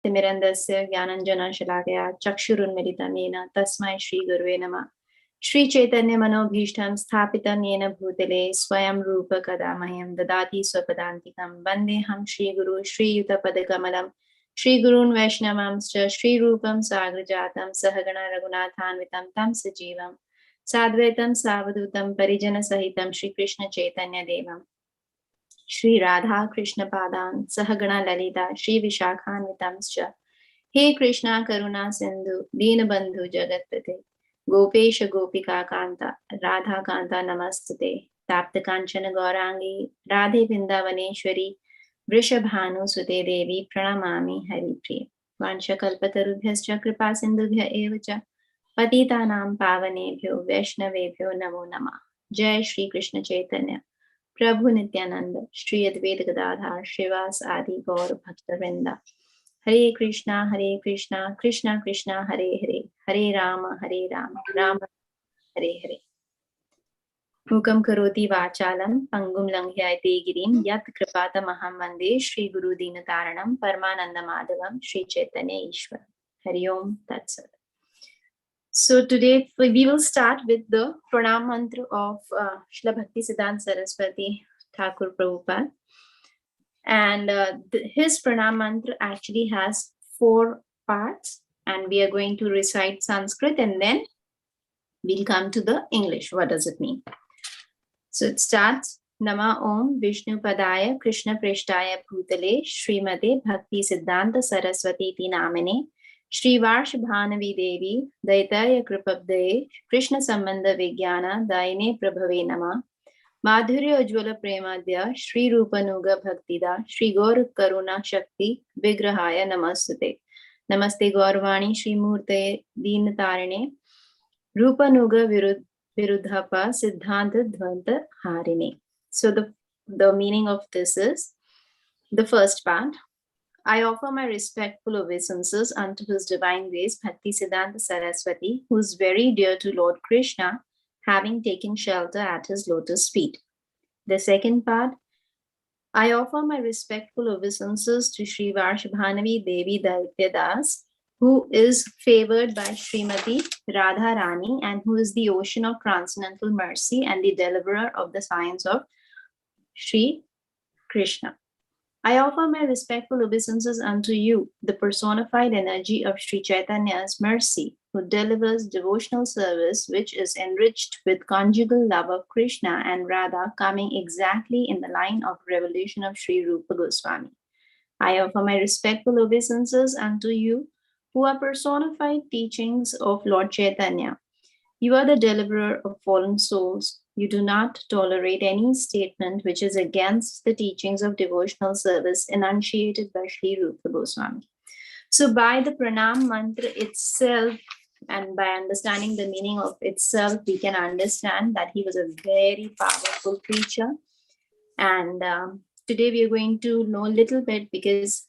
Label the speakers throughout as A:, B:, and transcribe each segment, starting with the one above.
A: तिमिरन्दस्य ज्ञानञ्जनशलाकया चक्षुरुन्मिलितं येन तस्मै श्रीगुरुवे नमः। श्रीचैतन्यमनोभीष्टं स्थापितं येन भूतले स्वयं रूप कदा मह्यं ददाति स्वपदान्तिकं। वन्देऽहं श्रीगुरु श्रीयुतपदकमलं श्रीगुरून् वैष्णवांश्च श्रीरूपं साग्रजातं सहगण रघुनाथान्वितं तं सजीवं साद्वैतं सावधूतं परिजनसहितं श्रीकृष्णचैतन्यदेवं श्री राधा कृष्ण पादान् सहगण ललिता श्री विशाखान्वितांश्च। हे कृष्णा करुणा सिंधु दीनबंधु जगत्पते गोपेश गोपिका कांता राधा कांता नमस्तुते। ताप्त कांचन गौरांगी राधे वृंदावनेश्वरी वृषभानुसुते देवी प्रणमामि हरिप्रिये। वाञ्छकल्पतरुभ्यश्च कृपा सिन्धुभ्य एव च पतितानां पावनेभ्यो वैष्णवेभ्यो नमो नमः। जय श्री कृष्ण चैतन्य प्रभु नित्यानंद श्री अद्वैत गदाधर श्रीवास आदि गौर भक्तवृंदा। हरे कृष्णा कृष्णा कृष्णा हरे हरे हरे राम राम हरे हरे। मूकं करोति वाचालं पंगुं लंघ्यते गिरिं यत् कृपातमहं वन्दे श्रीगुरुदीनतारणं परमानन्दमाधवं श्रीचैतन्य ईश्वर। हरि ओम तत्सत्। So today we will start with the pranam mantra of Srila Bhakti Siddanth Saraswati Thakur Prabhupada, and his pranam mantra actually has 4 parts, and we are going to recite Sanskrit and then we'll come to the English. What does it mean? So it starts Nama Om Vishnu Padaya Krishna Prishtaya Bhutale Srimate Bhakti Siddhanta Saraswati Ti Namane Shri Varsh Bhanavi Devi Daitaya Kripabdaye Krishna Sambandha Vijnana Daine Prabhave Nama Madhurya Ujjwala Premadya Shri Rupanuga Bhaktida Shri Gaur Karuna Shakti Vigrahaya Namastute Namaste Gaurvani Shri Murte Deenatarine Rupanuga Viruddhapa Siddhanta Dvanta Harine. So the meaning of this is the first part. I offer my respectful obeisances unto His Divine Grace Bhakti Siddhanta Saraswati, who is very dear to Lord Krishna, having taken shelter at His lotus feet. The second part, I offer my respectful obeisances to Shri Varshbhanavi Devi Daityadas, who is favored by Srimati Radha Rani and who is the ocean of transcendental mercy and the deliverer of the science of Shri Krishna. I offer my respectful obeisances unto you, the personified energy of Sri Chaitanya's mercy, who delivers devotional service which is enriched with conjugal love of Krishna and Radha, coming exactly in the line of revelation of Sri Rupa Goswami. I offer my respectful obeisances unto you, who are personified teachings of Lord Chaitanya. You are the deliverer of fallen souls. You do not tolerate any statement which is against the teachings of devotional service enunciated by Sri Rupa Goswami. So by the pranam mantra itself and by understanding the meaning of itself, we can understand that he was a very powerful preacher. And today we are going to know a little bit, because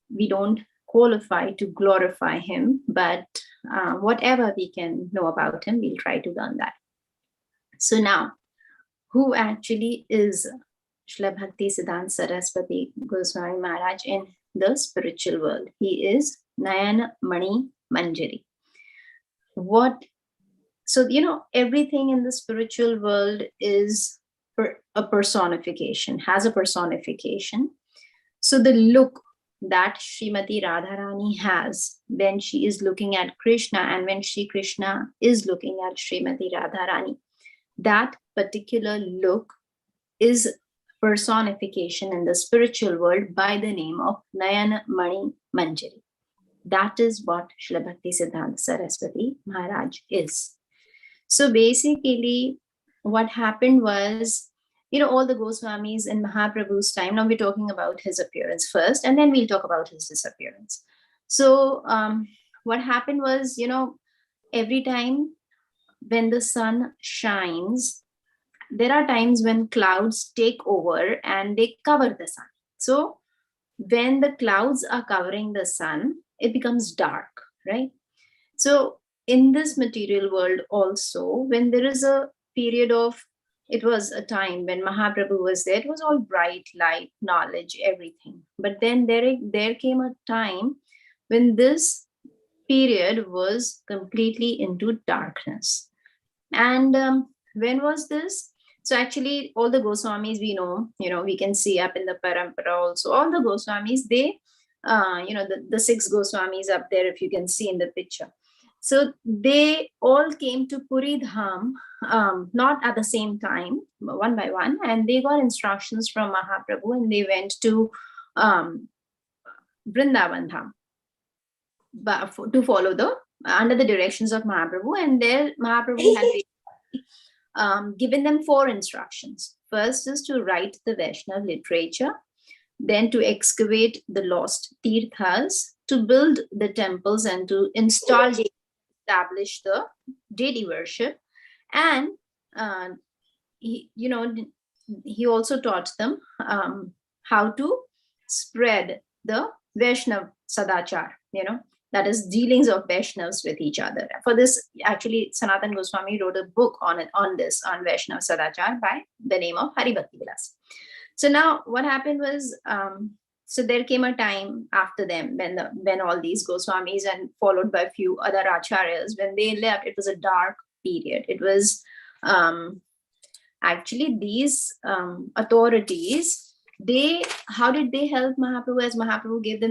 A: we don't qualify to glorify him, but whatever we can know about him, we'll try to learn that. So now, who actually is Srila Bhakti Siddhanta Saraswati Goswami Maharaj in the spiritual world? He is Nyanmanjari. So, everything in the spiritual world is a personification, has a personification. So the look that Srimati Radharani has when she is looking at Krishna and when Shri Krishna is looking at Srimati Radharani, that particular look is personification in the spiritual world by the name of Nyanmanjari. That is what Srila Bhakti Siddhanta Saraswati Maharaj is. So basically what happened was, all the Goswamis in Mahaprabhu's time, now we're talking about his appearance first, and then we'll talk about his disappearance. So what happened was, every time when the sun shines, there are times when clouds take over and they cover the sun. So when the clouds are covering the sun, it becomes dark, right? So in this material world also, when there is a period of, it was a time when Mahaprabhu was there, it was all bright, light, knowledge, everything. But then there came a time when this period was completely into darkness. And when was this? So actually, all the Goswamis we know, we can see up in the Parampara also, all the Goswamis, they, the six Goswamis up there, if you can see in the picture. So they all came to Puri Dham, not at the same time, one by one, and they got instructions from Mahaprabhu, and they went to Vrindavan Dham to follow under the directions of Mahaprabhu. And there Mahaprabhu had given them 4 instructions. First is to write the Vaishnava literature, then to excavate the lost tirthas, to build the temples and to establish the deity worship. And he also taught them how to spread the Vaishnava Sadachar, that is dealings of Vaishnavas with each other. For this, actually, Sanatana Goswami wrote a book on Vaishnava Sadachar by the name of Hari Bhakti Vilas. So now what happened was, so there came a time after them when all these Goswamis and followed by a few other acharyas, when they left, it was a dark period. It was actually these authorities, how did they help Mahaprabhu? As Mahaprabhu gave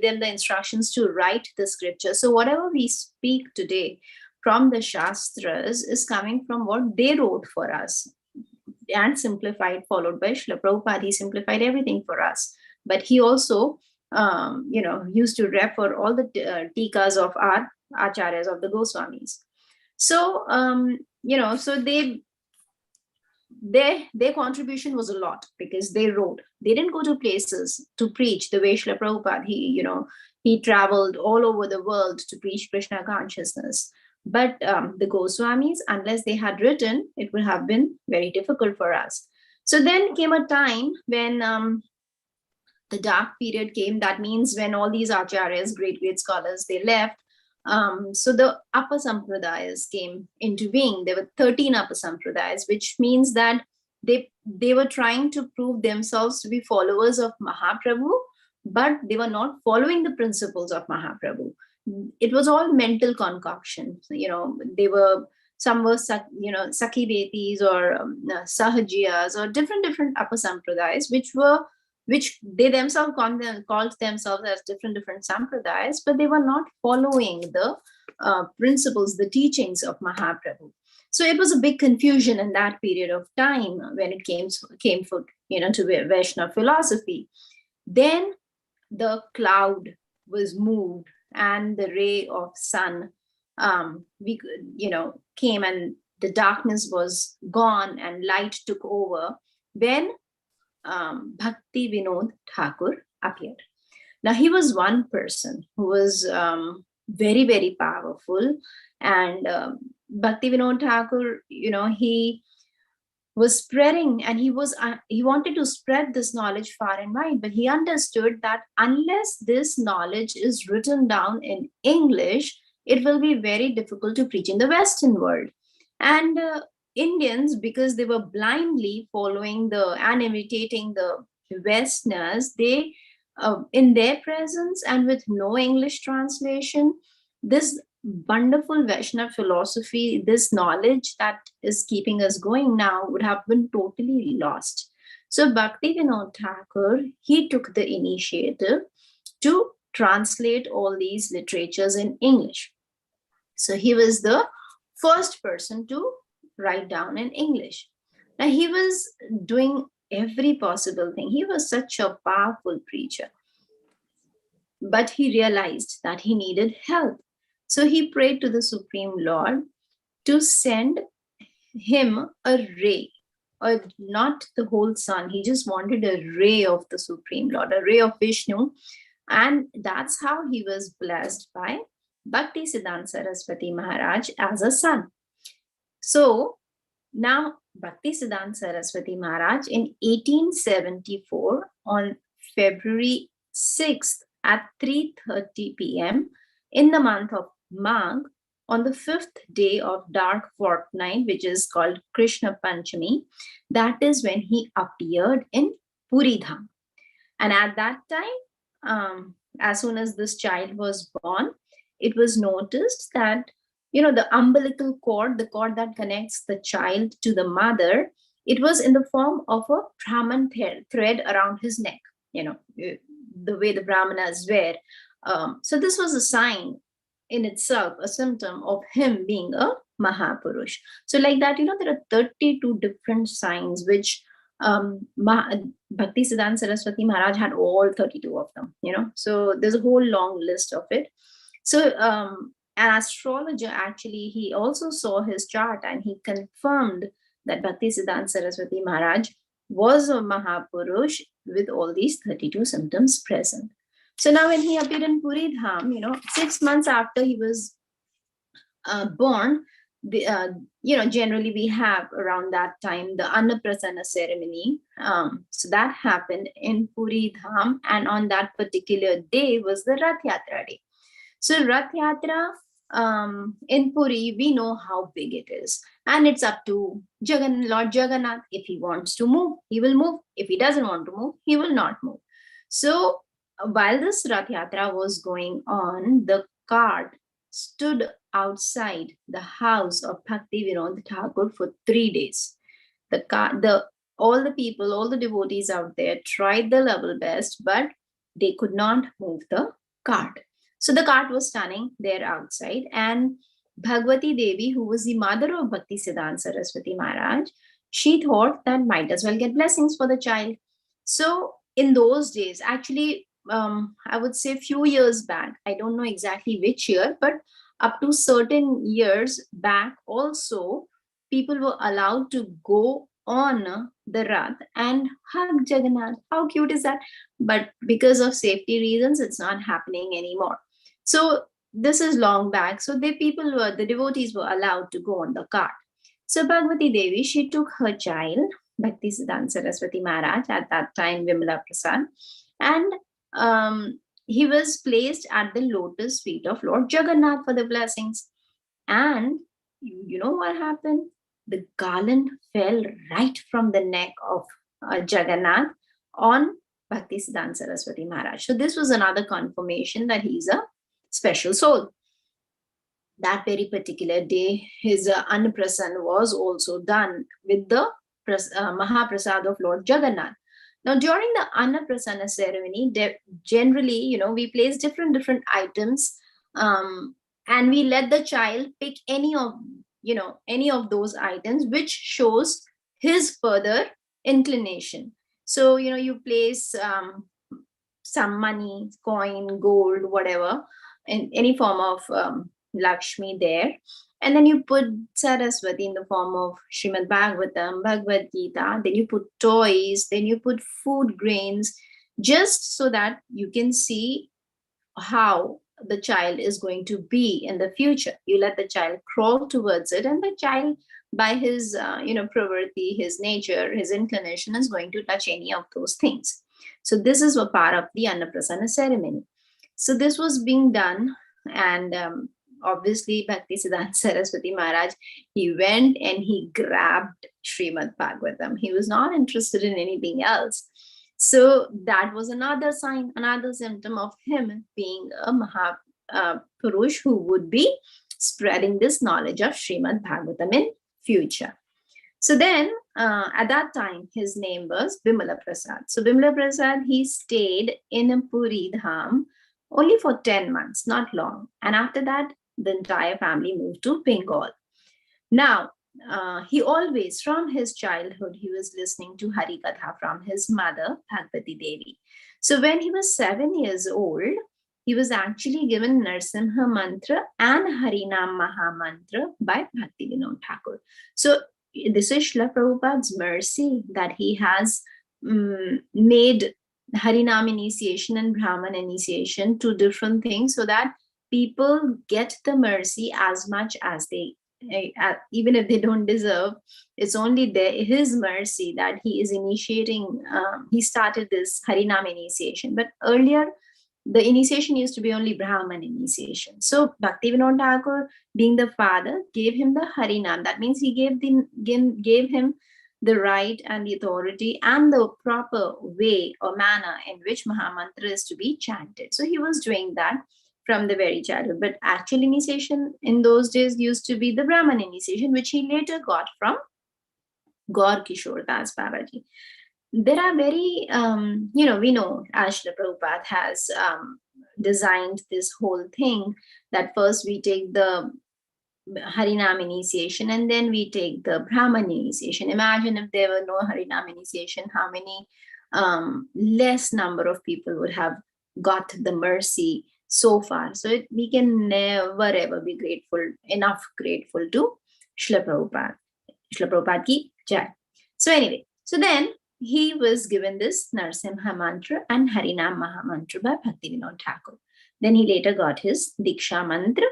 A: them the instructions to write the scripture. So whatever we speak today from the Shastras is coming from what they wrote for us and simplified, followed by Srila Prabhupada. He simplified everything for us. But he also, used to refer all the tikas of our acharyas, of the Goswamis. So, so their contribution was a lot, because they wrote. They didn't go to places to preach the way Srila Prabhupada. He traveled all over the world to preach Krishna consciousness. But the Goswamis, unless they had written, it would have been very difficult for us. So then came a time when the dark period came. That means when all these acharyas, great scholars, they left. So the upper sampradayas came into being. There were 13 upper sampradayas, which means that they were trying to prove themselves to be followers of Mahaprabhu, but they were not following the principles of Mahaprabhu. It was all mental concoction. Some were Sakhi Betis or Sahajiyas or different upper sampradayas, which they themselves called themselves as different sampradayas, but they were not following the principles, the teachings of Mahaprabhu. So it was a big confusion in that period of time when it came to Vaishnava philosophy. Then the cloud was moved and the ray of sun came, and the darkness was gone and light took over. Then Bhakti Vinod Thakur appeared. Now he was one person who was very, very powerful, and Bhakti Vinod Thakur, he was spreading, and he wanted to spread this knowledge far and wide, but he understood that unless this knowledge is written down in English, it will be very difficult to preach in the Western world. And Indians, because they were blindly following and imitating the Westerners, they, in their presence and with no English translation, this wonderful Vaishnava philosophy, this knowledge that is keeping us going now, would have been totally lost. So Bhakti Vinod Thakur, he took the initiative to translate all these literatures in English. So he was the first person to write down in English. Now he was doing every possible thing. He was such a powerful preacher. But he realized that he needed help. So he prayed to the Supreme Lord to send him a ray, or not the whole sun. He just wanted a ray of the Supreme Lord, a ray of Vishnu. And that's how he was blessed by Bhakti Siddanth Saraswati Maharaj as a son. So now Bhakti Siddanth Saraswati Maharaj in 1874 on February 6th at 3:30 p.m. in the month of Magh, on the 5th day of dark fortnight, which is called Krishna Panchami, that is when he appeared in Puri Dham. And at that time, as soon as this child was born, it was noticed that, the umbilical cord, the cord that connects the child to the mother, it was in the form of a Brahman thread around his neck, the way the Brahmanas wear. So this was a sign in itself, a symptom of him being a Mahapurush. So like that, there are 32 different signs which Bhakti Siddhanta Saraswati Maharaj had all 32 of them, So there's a whole long list of it. So an astrologer, actually, he also saw his chart and he confirmed that Bhakti Siddhanta Saraswati Maharaj was a Mahapurush with all these 32 symptoms present. So now when he appeared in Puri Dham, 6 months after he was born, generally we have around that time the Annaprasana ceremony. So that happened in Puri Dham, and on that particular day was the Rath Yatra day. So Rath Yatra in Puri, we know how big it is, and it's up to Lord Jagannath. If he wants to move, he will move. If he doesn't want to move, he will not move. So while this Rath Yatra was going on, the cart stood outside the house of Bhakti Vinod Thakur for 3 days. All the people, all the devotees out there tried their level best, but they could not move the cart. So the cart was standing there outside, and Bhagwati Devi, who was the mother of Bhakti Siddhanta Saraswati Maharaj, she thought that might as well get blessings for the child. So in those days, actually, I would say a few years back, I don't know exactly which year, but up to certain years back also, people were allowed to go on the Rath and hug Jagannath. How cute is that? But because of safety reasons, it's not happening anymore. So this is long back. So the devotees were allowed to go on the cart. So Bhagwati Devi, she took her child, Bhakti Siddhanta Saraswati Maharaj, at that time Bimala Prasad, and he was placed at the lotus feet of Lord Jagannath for the blessings. And you know what happened? The garland fell right from the neck of Jagannath on Bhakti Siddhanta Saraswati Maharaj. So this was another confirmation that he's a special soul. That very particular day, his Annaprasana was also done with the Mahaprasad of Lord Jagannath. Now, during the Annaprasana ceremony, generally, we place different items, and we let the child pick any of those items which shows his further inclination. So, you place some money, coin, gold, whatever, in any form of Lakshmi there. And then you put Saraswati in the form of Srimad Bhagavatam, Bhagavad Gita. Then you put toys. Then you put food grains, just so that you can see how the child is going to be in the future. You let the child crawl towards it, and the child, by his pravriti, his nature, his inclination, is going to touch any of those things. So this is a part of the Annaprasana ceremony. So this was being done, and obviously Bhakti Siddhanta Saraswati Maharaj, he went and he grabbed Srimad Bhagavatam. He was not interested in anything else. So that was another sign, another symptom of him being a Mahapurush who would be spreading this knowledge of Srimad Bhagavatam in future. So then at that time, his name was Bimala Prasad. So Bimala Prasad, he stayed in Puri Dham only for 10 months, not long. And after that, the entire family moved to Bengal. Now, he always, from his childhood, he was listening to Hari Katha from his mother, Bhagwati Devi. So when he was 7 years old, he was actually given Narsimha Mantra and Harinam Maha Mantra by Bhakti Vinod Thakur. So this is Srila Prabhupada's mercy that he has made Harinam initiation and Brahman initiation two different things, so that people get the mercy as much as they, even if they don't deserve. It's only his mercy that he is initiating. He started this Harinam initiation, but earlier the initiation used to be only Brahman initiation. So Bhakti Vinod Thakur, being the father, gave him the Harinam. That means he gave him the right and the authority and the proper way or manner in which Mahamantra is to be chanted. So he was doing that from the very childhood. But actual initiation in those days used to be the Brahman initiation, which he later got from Gaur Kishore Das Babaji. There are very, we know Ashla Prabhupada has designed this whole thing that first we take the Harinam initiation and then we take the Brahman initiation. Imagine if there were no Harinam initiation, how many less number of people would have got the mercy so far. So we can never ever be grateful to Srila Prabhupada. Srila Prabhupada ki jai. So anyway, so then he was given this Narsimha mantra and Harinam Maha mantra by Bhakti Vinod Thakur. Then he later got his Diksha mantra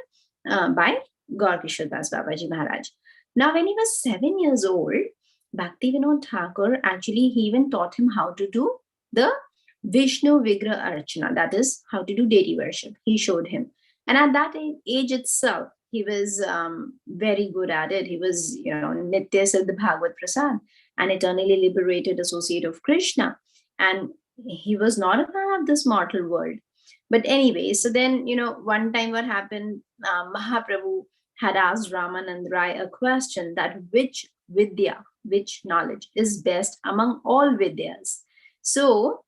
A: by Gaur Kishore Das Babaji Maharaj. Now, when he was 7 years old, Bhakti Vinod Thakur he even taught him how to do the Vishnu Vigra Archana, that is, how to do deity worship. He showed him. And at that age itself, he was very good at it. He was, Nitya Siddha Bhagavad Prasad, an eternally liberated associate of Krishna. And he was not a fan of this mortal world. But anyway, so then, one time what happened, Mahaprabhu had asked Ramanand Rai a question that which Vidya, which knowledge is best among all Vidyas. So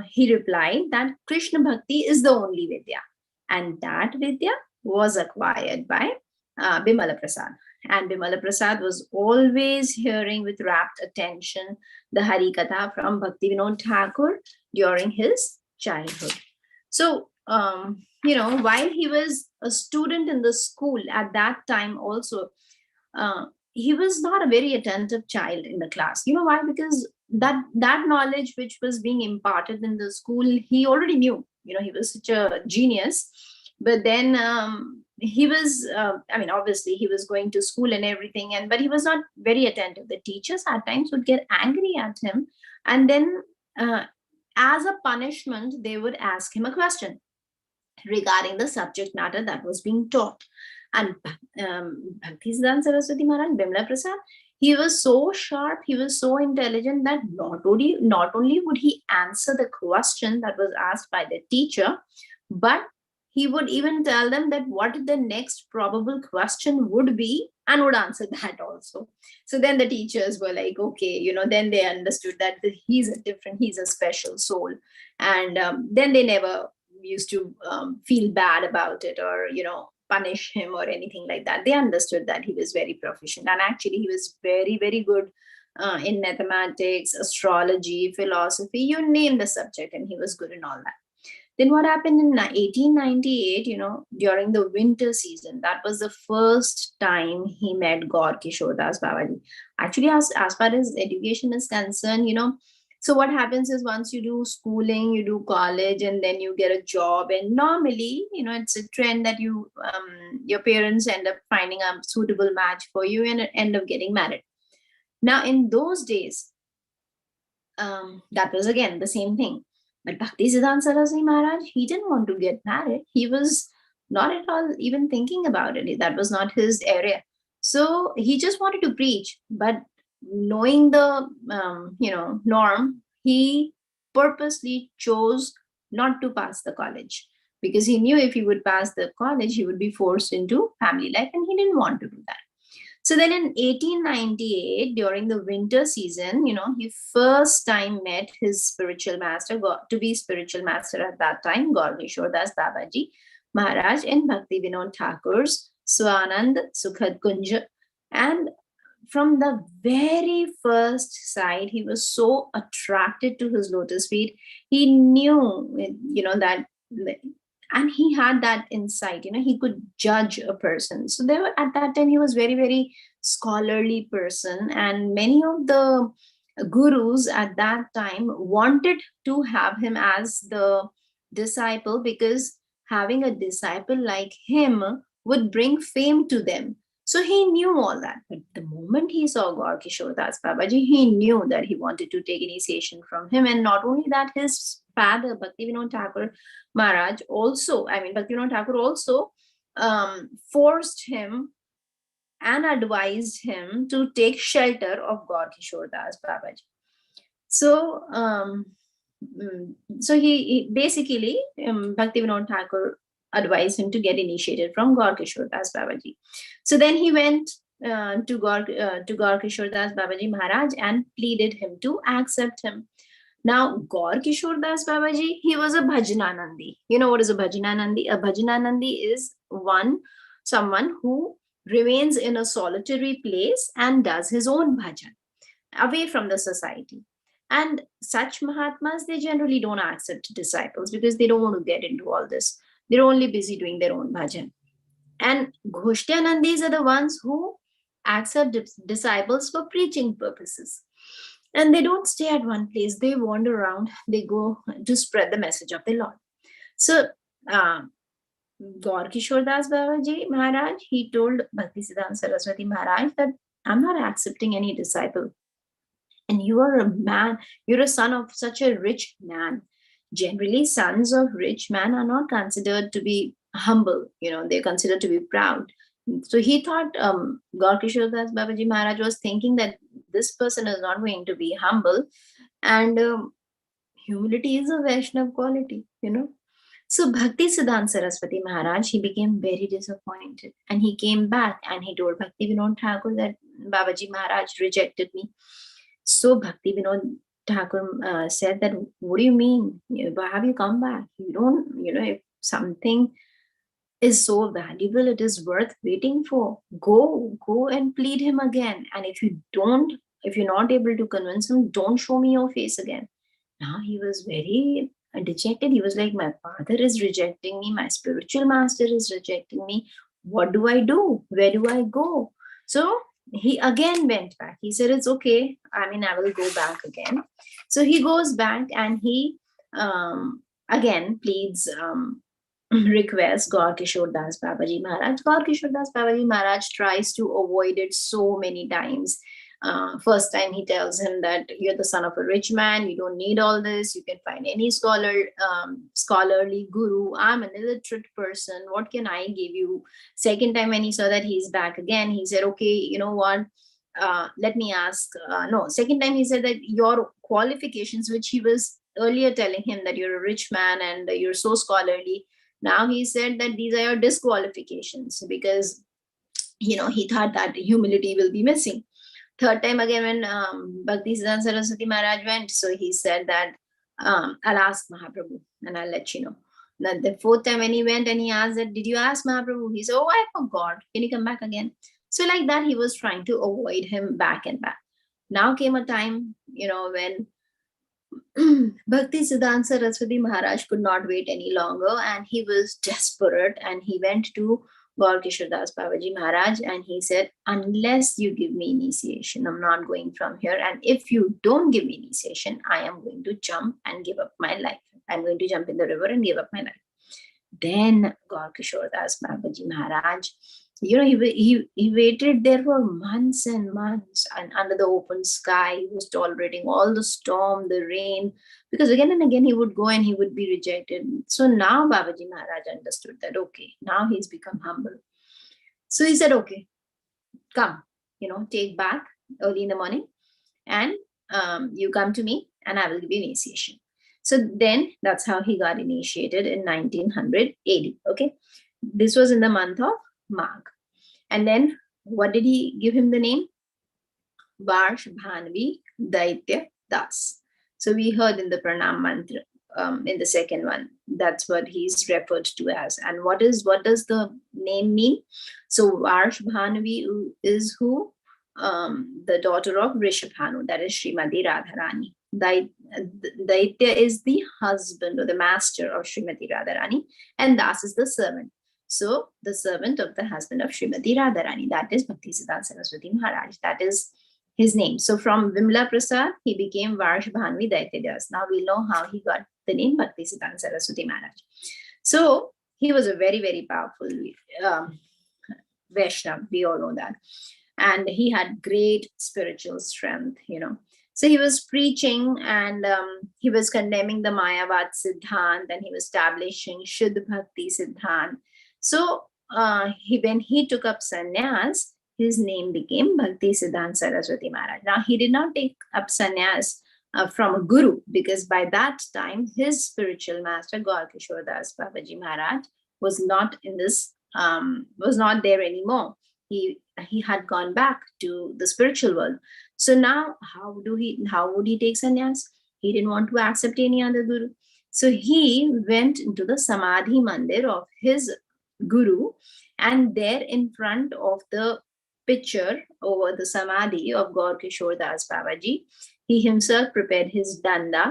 A: he replied that Krishna Bhakti is the only Vidya. And that Vidya was acquired by Bimala Prasad. And Bimala Prasad was always hearing with rapt attention the Hari Katha from Bhakti Vinod Thakur during his childhood. So, while he was a student in the school at that time also, he was not a very attentive child in the class. You know why? Because that knowledge which was being imparted in the school, he already knew. He was such a genius. But then he was, obviously he was going to school and everything, but he was not very attentive. The teachers at times would get angry at him. And then as a punishment, they would ask him a question regarding the subject matter that was being taught. And Bhakti Siddanth Saraswati Maharaj, Bimala Prasad, he was so sharp, he was so intelligent that not only would he answer the question that was asked by the teacher, but he would even tell them that what the next probable question would be and would answer that also. So then the teachers were like, okay, then they understood that he's a special soul. And then they never used to feel bad about it or, punish him or anything like that. They understood that he was very proficient. And actually he was very, very good in mathematics, astrology, philosophy, you name the subject, and he was good in all that. Then what happened in 1898, during the winter season, that was the first time he met Gaur Kishore Das Babaji. Actually, as far as education is concerned, so what happens is once you do schooling, you do college, and then you get a job. And normally, it's a trend that your parents end up finding a suitable match for you and end up getting married. Now, in those days, that was again the same thing. But Bhakti Siddanth Saraswati Maharaj, he didn't want to get married. He was not at all even thinking about it. That was not his area. So he just wanted to preach. But knowing the, norm, he purposely chose not to pass the college. Because he knew if he would pass the college, he would be forced into family life. And he didn't want to do that. So then in 1898, during the winter season, he first time met his spiritual master, to be spiritual master at that time, Gaur Kishore Das Babaji Maharaj in Bhakti Vinod Thakur's Swanand Sukhad Kunja. And from the very first sight, he was so attracted to his lotus feet. He knew, that, and he had that insight, he could judge a person. So at that time, he was very, very scholarly person. And many of the gurus at that time wanted to have him as the disciple, because having a disciple like him would bring fame to them. So he knew all that. But the moment he saw Gaur Kishore Das Babaji, he knew that he wanted to take initiation from him. And not only that, his father, Bhakti Vinod Thakur Maharaj, Bhakti Vinod Thakur also forced him and advised him to take shelter of Gaur Kishore Das Babaji. So, he basically, Bhaktivinoda Thakur advised him to get initiated from Gaur Kishore Das Babaji. So then he went to Gaur Kishore Das Babaji Maharaj and pleaded him to accept him. Now, Gaur Kishore Das Babaji, he was a Bhajananandi. You know what is a Bhajananandi? A Bhajananandi is someone who remains in a solitary place and does his own bhajan away from the society. And such Mahatmas, they generally don't accept disciples because they don't want to get into all this. They're only busy doing their own bhajan. And Ghoshtianandis are the ones who accept disciples for preaching purposes. And they don't stay at one place. They wander around. They go to spread the message of the Lord. So, Gaur Kishore Das Babaji Maharaj, he told Bhaktisiddhanta Saraswati Maharaj that I'm not accepting any disciple. And you are a man, you're a son of such a rich man. Generally, sons of rich men are not considered to be humble, they're considered to be proud. So he thought Gaur Kishore Das Babaji Maharaj was thinking that this person is not going to be humble, and humility is a Vaishnav quality, So Bhaktisiddhanta Saraswati Maharaj, he became very disappointed, and he came back and he told Bhaktivinoda Thakur that Babaji Maharaj rejected me. So Bhaktivinoda Thakur said that, what do you mean? Why have you come back? You don't, if something is so valuable, it is worth waiting for. Go and plead him again. And if you're not able to convince him, don't show me your face again. Now he was very dejected. He was like, my father is rejecting me. My spiritual master is rejecting me. What do I do? Where do I go? So he again went back. He said, it's okay. I will go back again. So he goes back and he again pleads, requests Gaur Kishore Das Babaji Maharaj. Gaur Kishore Das Babaji Maharaj tries to avoid it so many times. First time he tells him that you're the son of a rich man, you don't need all this, you can find any scholarly guru. I'm an illiterate person, what can I give you? Second time when he saw that he's back again, he said, okay, you know what, let me ask. Second time he said that your qualifications, which he was earlier telling him that you're a rich man and you're so scholarly, now he said that these are your disqualifications, because he thought that humility will be missing. Third time again when Bhaktisiddhanta Saraswati Maharaj went, so he said that I'll ask Mahaprabhu and I'll let you know. Now the fourth time when he went and he asked that, did you ask Mahaprabhu? He said, oh, I forgot. Can you come back again? So like that, he was trying to avoid him back and back. Now came a time, when Bhaktisiddhanta Saraswati Maharaj could not wait any longer, and he was desperate, and he went to Gaur Kishore Das Babaji Maharaj and he said, unless you give me initiation, I'm not going from here. And if you don't give me initiation, I am going to jump and give up my life. I'm going to jump in the river and give up my life. Then Gaur Kishore Das Babaji Maharaj, he waited there for months and months, and under the open sky, he was tolerating all the storm, the rain, because again and again he would go and he would be rejected. So now Babaji Maharaj understood that, okay, now he's become humble. So he said, okay, come, take back early in the morning and you come to me and I will give you initiation. So then that's how he got initiated in 1900 AD. Okay. This was in the month of Magh. And then what did he give him the name? Varsh Bhanvi Daitya Das. So we heard in the Pranam Mantra, in the second one, that's what he's referred to as. And what does the name mean? So Varsh Bhanvi is who? The daughter of Rishabhanu, that is Srimati Radharani. Daitya is the husband or the master of Srimati Radharani, and Das is the servant. So the servant of the husband of Srimati Radharani, that is Bhaktisiddhanta Saraswati Maharaj, that is his name. So from Bimala Prasad, he became Varsh Bhanvi Daitya Das. Now we know how he got the name Bhaktisiddhanta Saraswati Maharaj. So he was a very, very powerful Vaishnav, we all know that. And he had great spiritual strength, So he was preaching and he was condemning the Mayavad Siddanth, and he was establishing Shuddha Bhakti Siddanth. So when he took up sannyas, his name became Bhakti Siddanth Saraswati Maharaj. Now, he did not take up sannyas from a guru, because by that time his spiritual master Gaur Kishore Das Babaji Maharaj was not in this, was not there anymore. He had gone back to the spiritual world. So now how would he take sannyas? He didn't want to accept any other guru. So he went into the Samadhi Mandir of his guru, and there in front of the picture over the Samadhi of Gaur Kishore Das Babaji, he himself prepared his danda,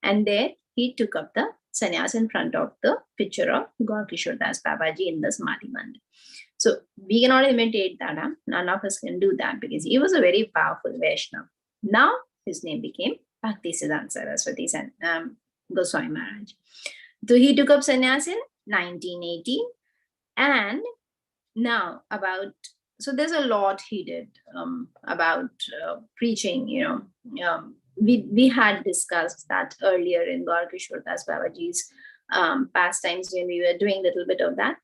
A: and there he took up the sannyas in front of the picture of Gaur Kishore Das Babaji in the Samadhi Mandir. So we cannot imitate that. Huh? None of us can do that, because he was a very powerful Vaishnava. Now his name became Bhakti Siddanth Saraswati Goswami Maharaj. So he took up sannyas in 1980. And now so there's a lot he did about preaching. We had discussed that earlier in Gaur Kishore Das Babaji's pastimes, when we were doing a little bit of that.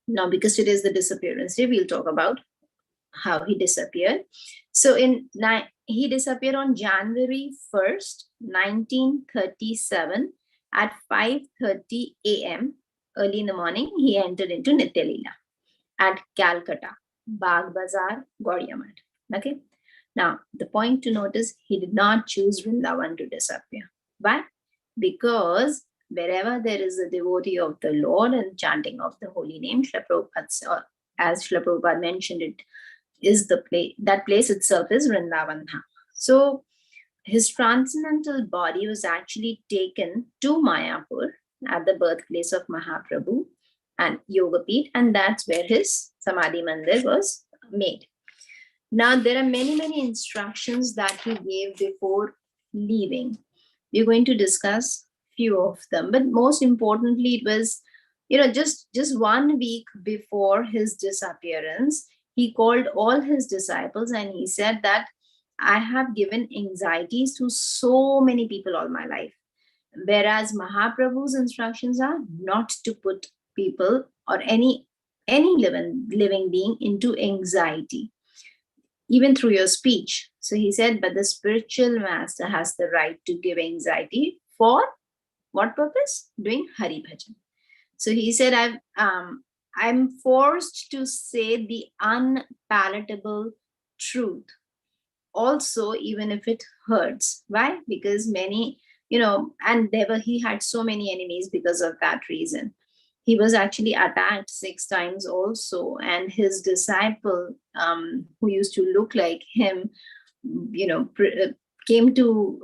A: Now, because today is the disappearance day, we'll talk about how he disappeared. So he disappeared on January 1st, 1937 at 5:30 a.m. Early in the morning. He entered into Nitya Leela at Calcutta, Bagh Bazaar, Gaudiya Math. Okay. Now, the point to note is he did not choose Vrindavan to disappear. Why? Because wherever there is a devotee of the Lord and chanting of the holy name, as Srila Prabhupada mentioned, it is the place, that place itself is Vrindavan. So his transcendental body was actually taken to Mayapur at the birthplace of Mahaprabhu and Yogapeeth, and that's where his Samadhi Mandir was made. Now, there are many instructions that he gave before leaving. We're going to discuss few of them, but most importantly, it was, just 1 week before his disappearance, he called all his disciples and he said that I have given anxieties to so many people all my life. Whereas Mahaprabhu's instructions are not to put people or any living being into anxiety, even through your speech. So he said, but the spiritual master has the right to give anxiety for what purpose? Doing Hari Bhajan. So he said, I'm forced to say the unpalatable truth. Also, even if it hurts. Why? Because many, and he had so many enemies because of that reason. He was actually attacked 6 times also, and his disciple, who used to look like him, came to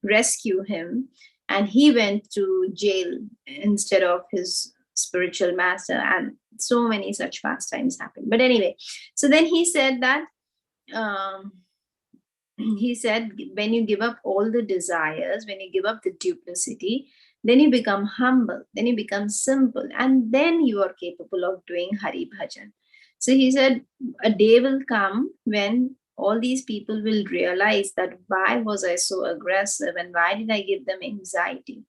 A: rescue him, and he went to jail instead of his spiritual master, and so many such pastimes happened. But anyway, so then he said that, when you give up all the desires, when you give up the duplicity, then you become humble, then you become simple, and then you are capable of doing Hari Bhajan. So he said, a day will come when all these people will realize that why was I so aggressive and why did I give them anxiety?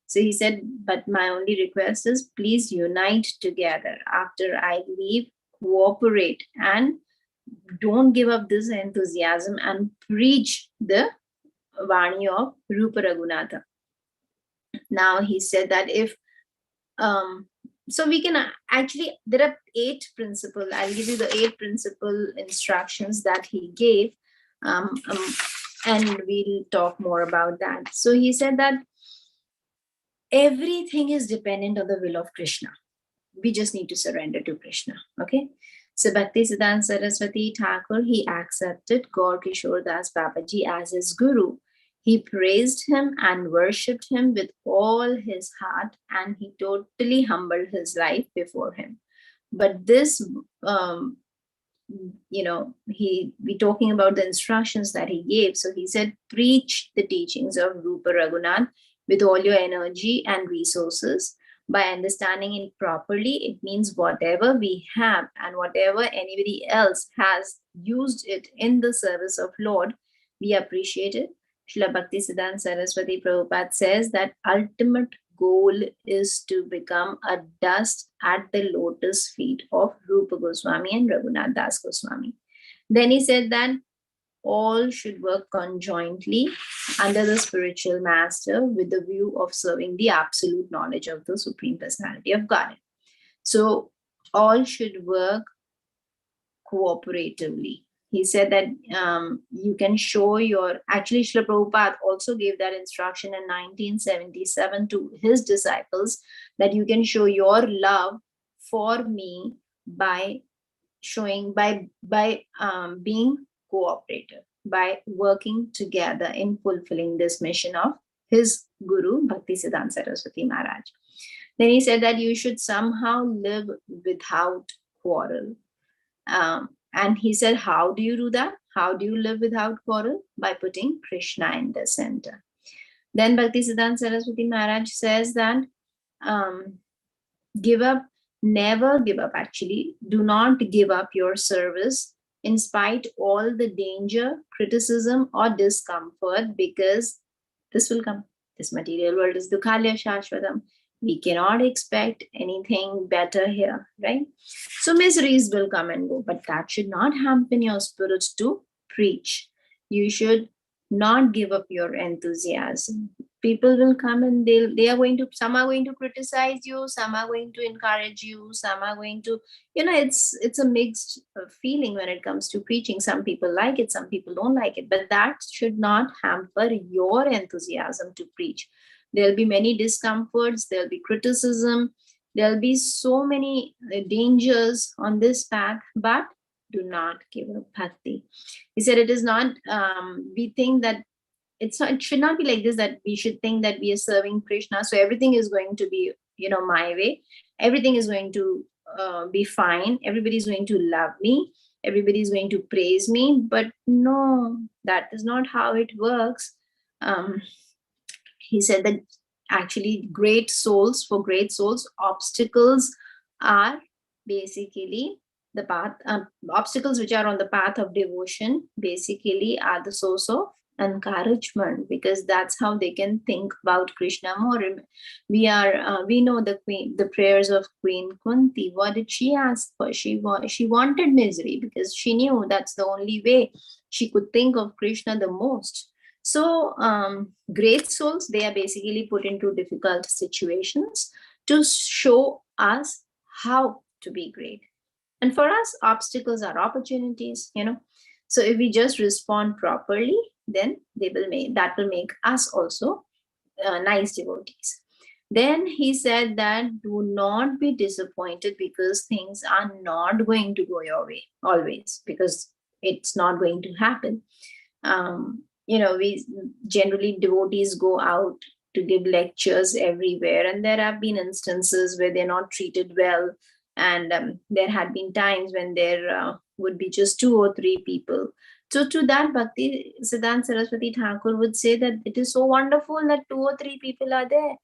A: So he said, but my only request is please unite together after I leave, cooperate, and don't give up this enthusiasm and preach the Vani of Rupa Raghunatha. Now he said that if, so we can actually, there are 8 principles. I'll give you the 8 principle instructions that he gave, and we'll talk more about that. So he said that everything is dependent on the will of Krishna. We just need to surrender to Krishna. Okay. So Bhakti Siddanth Saraswati Thakur, he accepted Gaur Kishore Das Babaji as his guru. He praised him and worshipped him with all his heart, and he totally humbled his life before him. But this, we talking about the instructions that he gave. So he said, preach the teachings of Rupa Raghunath with all your energy and resources. By understanding it properly, it means whatever we have and whatever anybody else has used it in the service of Lord, we appreciate it. Srila Bhakti Siddanth Saraswati Prabhupada says that ultimate goal is to become a dust at the lotus feet of Rupa Goswami and Raghunath Das Goswami. Then he said that all should work conjointly under the spiritual master with the view of serving the absolute knowledge of the Supreme Personality of Godhead. So all should work cooperatively. He said that you can show your, actually Srila Prabhupada also gave that instruction in 1977 to his disciples, that you can show your love for me by showing, by being cooperative, by working together in fulfilling this mission of his Guru, Bhakti Siddhanta Saraswati Maharaj. Then he said that you should somehow live without quarrel. And he said, how do you do that? How do you live without quarrel? By putting Krishna in the center. Then Bhakti Siddhanta Saraswati Maharaj says that give up, never give up, actually. Do not give up your service in spite all the danger, criticism, or discomfort, because this will come. This material world is dukhalya shashvatam. We cannot expect anything better here, right? So miseries will come and go, but that should not hamper your spirits to preach. You should not give up your enthusiasm. People will come and they are going to, some are going to criticize you, some are going to encourage you, some are going to, it's a mixed feeling when it comes to preaching. Some people like it, some people don't like it, but that should not hamper your enthusiasm to preach. There'll be many discomforts, there'll be criticism, there'll be so many dangers on this path, but do not give up bhakti. He said it is not, we think that it should not be like this, that we should think that we are serving Krishna, so everything is going to be, my way. Everything is going to be fine. Everybody's going to love me. Everybody's going to praise me. But no, that is not how it works. He said that actually for great souls, obstacles are basically the path, obstacles which are on the path of devotion basically are the source of encouragement, because that's how they can think about Krishna more. We know the prayers of Queen Kunti. What did she ask for? She wanted misery, because she knew that's the only way she could think of Krishna the most. So great souls, they are basically put into difficult situations to show us how to be great. And for us, obstacles are opportunities, So if we just respond properly, then that will make us also nice devotees. Then he said that do not be disappointed because things are not going to go your way always, because it's not going to happen. We generally, devotees go out to give lectures everywhere, and there have been instances where they're not treated well, and there had been times when there would be just 2 or 3 people. So to that, Bhakti Siddhanta Saraswati Thakur would say that it is so wonderful that 2 or 3 people are there.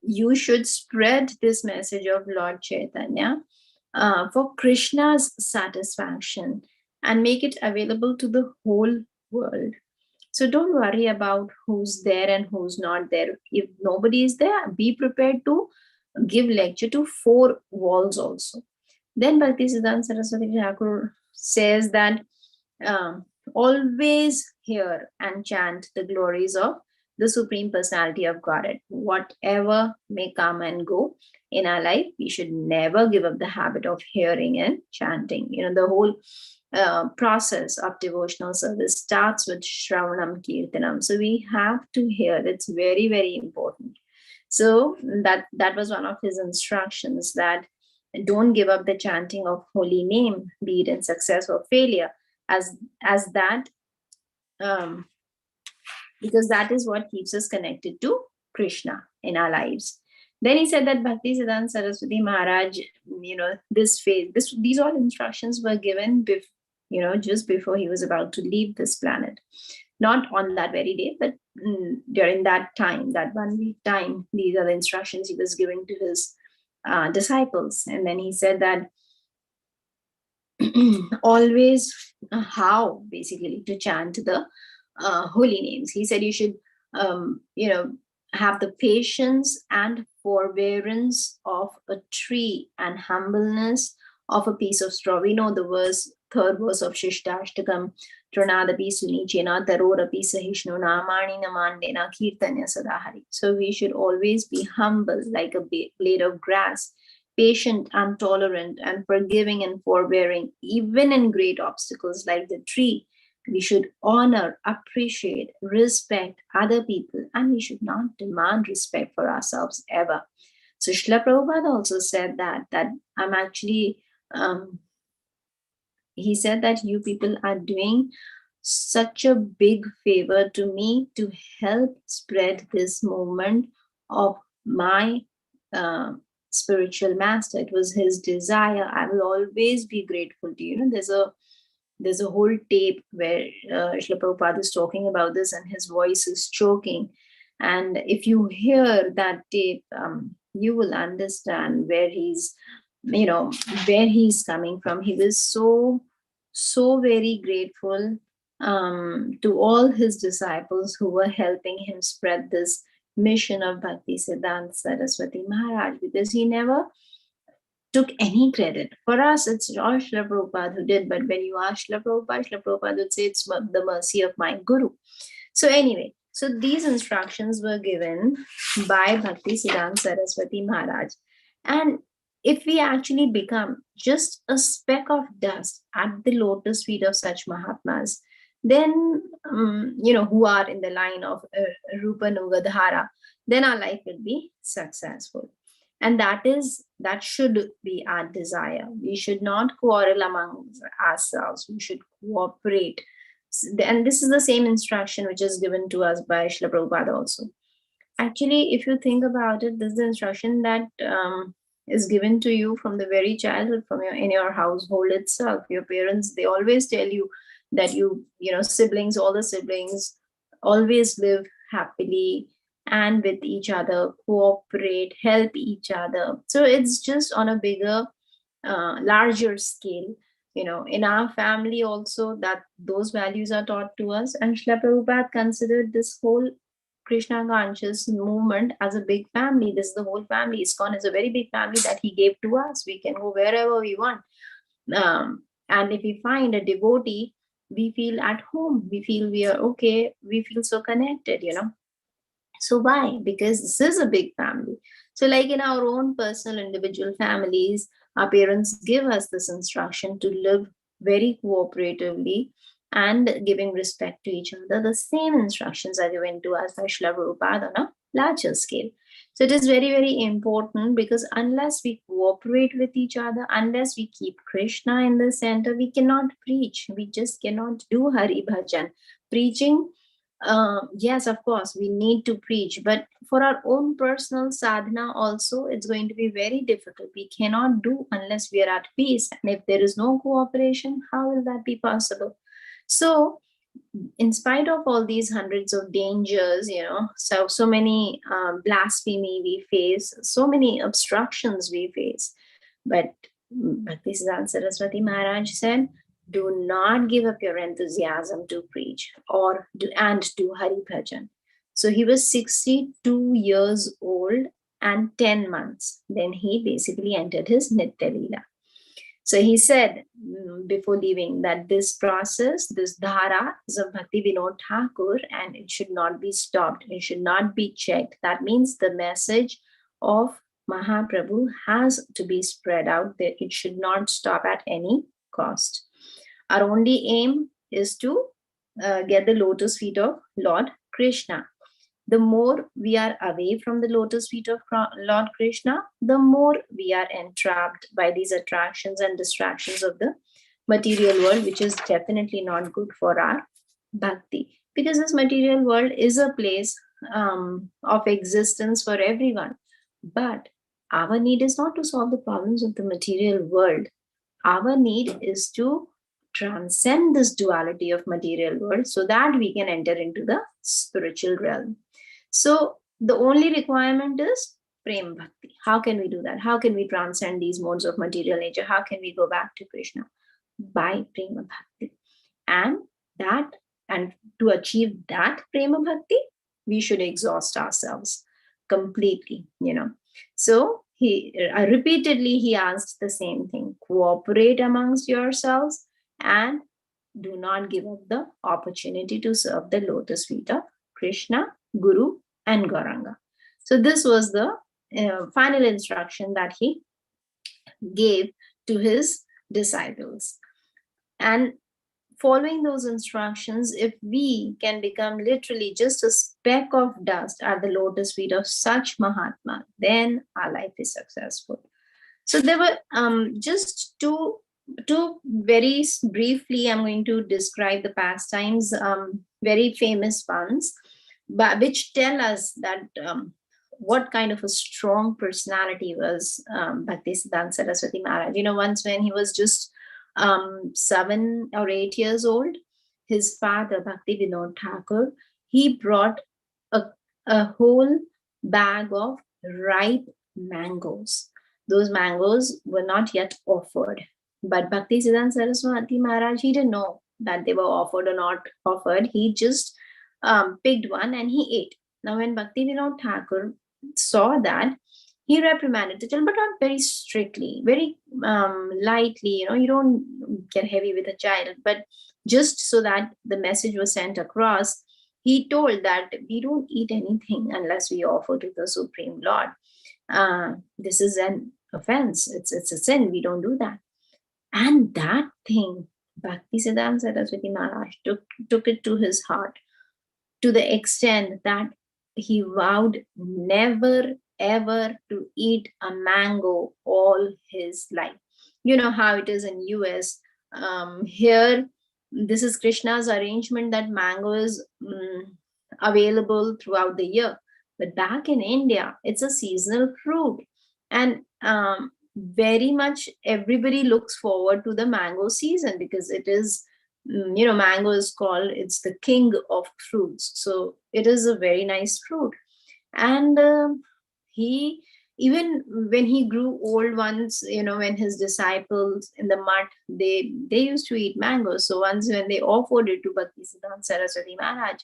A: You should spread this message of Lord Chaitanya for Krishna's satisfaction and make it available to the whole world. So don't worry about who's there and who's not there. If nobody is there, be prepared to give lecture to 4 walls also. Then Bhakti Siddhanta Saraswati Thakur says that always hear and chant the glories of the Supreme Personality of Godhead. Whatever may come and go in our life, we should never give up the habit of hearing and chanting. The whole process of devotional service starts with Shravanam Kirtanam. So we have to hear. It's very, very important. So that was one of his instructions, that don't give up the chanting of holy name, be it in success or failure, as that because that is what keeps us connected to Krishna in our lives. Then he said that Bhakti Siddhanta Saraswati Maharaj, these all instructions were given just before he was about to leave this planet. Not on that very day, but during that time, that 1 week time, these are the instructions he was giving to his disciples. And then he said that always how basically to chant the holy names. He said you should have the patience and forbearance of a tree and humbleness of a piece of straw. We know the third verse of Shishtashtakam, Tronadapi Sunichena Tarorapi Sahishnuna Mani Namandena Kirtanya Sadahari. So we should always be humble like a blade of grass, patient and tolerant and forgiving and forbearing, even in great obstacles like the tree. We should honor, appreciate, respect other people, and we should not demand respect for ourselves ever. So Srila Prabhupada also said that I'm actually, he said that you people are doing such a big favor to me to help spread this movement of my spiritual master. It was his desire. I will always be grateful to you. There's a whole tape where Srila Prabhupada is talking about this and his voice is choking. And if you hear that tape, you will understand where he's coming from. He was so very grateful to all his disciples who were helping him spread this mission of Bhakti Siddanth Saraswati Maharaj, because he never took any credit. For us, it's all Srila Prabhupada who did, but when you ask Srila Prabhupada would say it's the mercy of my Guru. So anyway, so these instructions were given by Bhakti Siddanth Saraswati Maharaj. And if we actually become just a speck of dust at the lotus feet of such Mahatmas, then, who are in the line of Rupa Nugadhara, then our life will be successful. And that should be our desire. We should not quarrel among ourselves. We should cooperate. And this is the same instruction which is given to us by Srila Prabhupada also. Actually, if you think about it, this is the instruction that is given to you from the very childhood, in your household itself. Your parents, they always tell you that all the siblings always live happily and with each other, cooperate, help each other. So it's just on a bigger, larger scale. In our family also, that those values are taught to us. And Srila Prabhupada considered this whole Krishna conscious movement as a big family. This is the whole family. ISKCON is a very big family that he gave to us. We can go wherever we want. And if we find a devotee, we feel at home. We feel we are okay. We feel so connected, So why? Because this is a big family. So like in our own personal individual families, our parents give us this instruction to live very cooperatively and giving respect to each other. The same instructions are given to us by Srila Prabhupada on a larger scale. So it is very, very important, because unless we cooperate with each other, unless we keep Krishna in the center, we cannot preach. We just cannot do Hari Bhajan. Preaching, yes, of course, we need to preach, but for our own personal sadhana also, it's going to be very difficult. We cannot do unless we are at peace. And if there is no cooperation, how will that be possible? So in spite of all these hundreds of dangers, so many blasphemy we face, so many obstructions we face, but Bhakti Siddanth Saraswati Maharaj said, do not give up your enthusiasm to preach and do Hari Bhajan. So he was 62 years old and 10 months. Then he basically entered his Nitya Leela. So he said before leaving that this process, this dhara is of Bhakti Vinod Thakur, and it should not be stopped. It should not be checked. That means the message of Mahaprabhu has to be spread out. That it should not stop at any cost. Our only aim is to get the lotus feet of Lord Krishna. The more we are away from the lotus feet of Lord Krishna, the more we are entrapped by these attractions and distractions of the material world, which is definitely not good for our bhakti. Because this material world is a place of existence for everyone. But our need is not to solve the problems of the material world. Our need is to transcend this duality of material world so that we can enter into the spiritual realm. So the only requirement is Prem Bhakti. How can we do that? How can we transcend these modes of material nature? How can we go back to Krishna? By Prema Bhakti. And to achieve that Prema Bhakti, we should exhaust ourselves completely, So he repeatedly he asked the same thing: cooperate amongst yourselves and do not give up the opportunity to serve the lotus feet of Krishna, Guru, and Gauranga. So this was the final instruction that he gave to his disciples. And following those instructions, if we can become literally just a speck of dust at the lotus feet of such Mahatma, then our life is successful. So there were just two very briefly, I'm going to describe the pastimes, very famous ones, but which tell us that what kind of a strong personality was Bhakti Siddanth Saraswati Maharaj. Once when he was just 7 or 8 years old, his father, Bhakti Vinod Thakur, he brought a whole bag of ripe mangoes. Those mangoes were not yet offered. But Bhakti Siddanth Saraswati Maharaj, he didn't know that they were offered or not offered. He just picked one and he ate. Now, when Bhakti Vinod Thakur saw that, he reprimanded the child, but not very strictly, very lightly. You don't get heavy with a child, but just so that the message was sent across, he told that we don't eat anything unless we offer to the Supreme Lord. This is an offense. It's a sin. We don't do that. And that thing, Bhakti Siddanth Saraswati Maharaj took it to his heart, to the extent that he vowed never ever to eat a mango all his life. You know how it is in US. Here, this is Krishna's arrangement that mango is available throughout the year. But back in India, it's a seasonal fruit. And very much everybody looks forward to the mango season because it is, mango is called, it's the king of fruits. So it is a very nice fruit. And he, even when he grew old once, when his disciples in the mud, they used to eat mangoes. So once when they offered it to Bhakti Siddanth Saraswati Maharaj,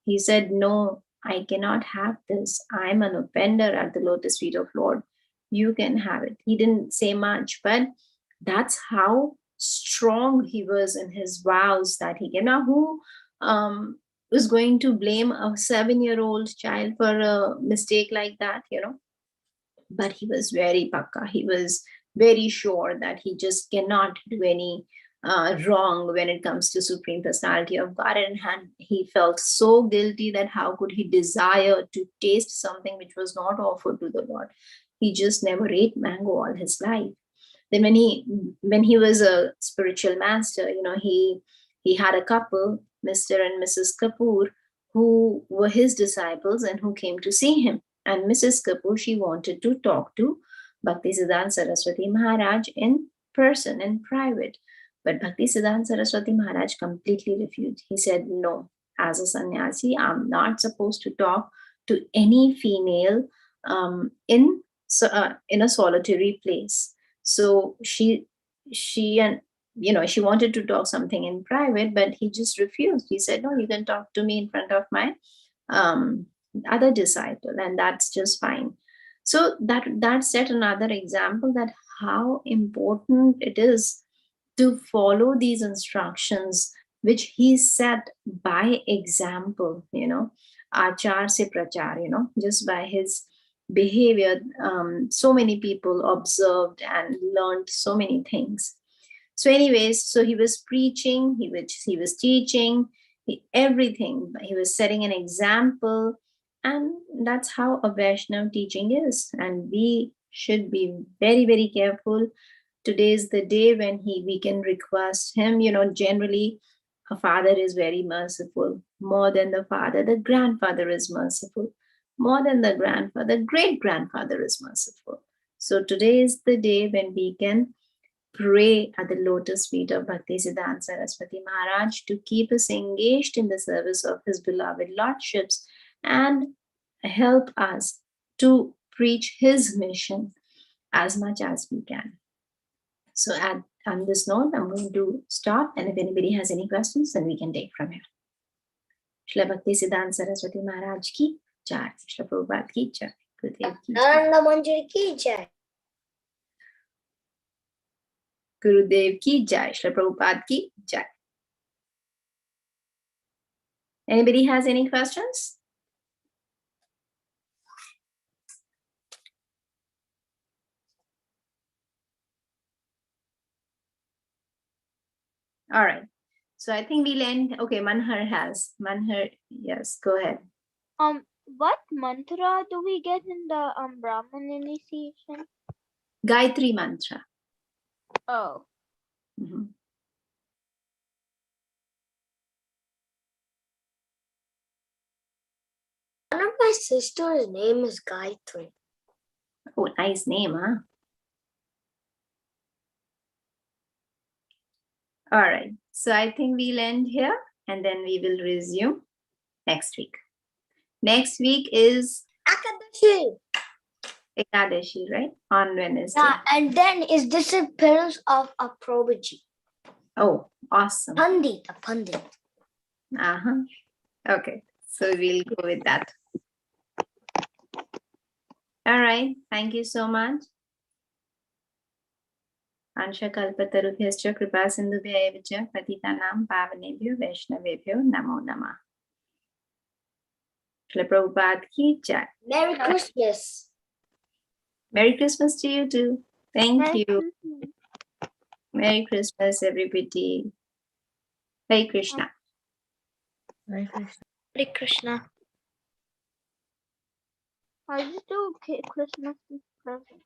A: he said, no, I cannot have this. I'm an offender at the lotus feet of Lord. You can have it. He didn't say much, but that's how strong he was in his vows that he came. Now, who was going to blame a 7-year-old child for a mistake like that, But he was very pakka. He was very sure that he just cannot do any wrong when it comes to Supreme Personality of Godhead. And he felt so guilty that how could he desire to taste something which was not offered to the Lord. He just never ate mango all his life. Then when he was a spiritual master, he had a couple, Mr. and Mrs. Kapoor, who were his disciples and who came to see him. And Mrs. Kapoor, she wanted to talk to Bhakti Siddanth Saraswati Maharaj in person, in private. But Bhakti Siddanth Saraswati Maharaj completely refused. He said, no, as a sannyasi, I'm not supposed to talk to any female in a solitary place. So she and she wanted to talk something in private, but he just refused. He said, no, you can talk to me in front of my other disciple, and that's just fine. So that set another example that how important it is to follow these instructions which he set by example, achar se prachar, just by his behavior. So many people observed and learned so many things. So anyways, so he was preaching, he was teaching, everything. He was setting an example, and that's how a Vaishnav teaching is. And we should be very, very careful. Today is the day when we can request him. Generally, a father is very merciful. More than the father, the grandfather is merciful. More than the grandfather, great-grandfather is merciful. So today is the day when we can pray at the lotus feet of Bhakti Siddanth Saraswati Maharaj to keep us engaged in the service of his beloved lordships and help us to preach his mission as much as we can. So on this note, I'm going to stop, and if anybody has any questions, then we can take from here. Shri Bhakti Siddanth Saraswati Maharaj ki jai. Shri Prabhupada ki jai. Gurudev ki jai.
B: Nyanmanjari ki jai.
A: Gurudev ki jai. Shri Prabhupada ki jai. Anybody has any questions? All right. So I think we'll end. Okay, Manhar has. Manhar, yes, go ahead.
C: What mantra do we get in the Brahman initiation?
A: Gayatri mantra.
C: Oh.
A: Mhm.
B: One of my sister's name is Gayatri.
A: Oh, nice name, huh? All right. So I think we'll end here and then we will resume next week. Next week is
B: Akadashi.
A: Ekadashi, right? On Wednesday.
B: Yeah, and then is disappearance of a Prabhuji.
A: Oh, awesome.
B: Pandit, a Pandit.
A: Uh-huh. Okay. So we'll go with that. All right. Thank you so much. Ansha kalpatarubhyascha kripa sindhubhyaya vicha patitanam pavanebhyo vaishnavebhyo namo namah. Shri Prabhupada ki jai.
B: Merry Christmas.
A: Merry Christmas to you too. Thank
C: Merry
A: you.
C: Christmas.
A: Merry Christmas, everybody. Hare Krishna.
B: Hare Krishna. Hare Krishna.
C: I just do Christmas present.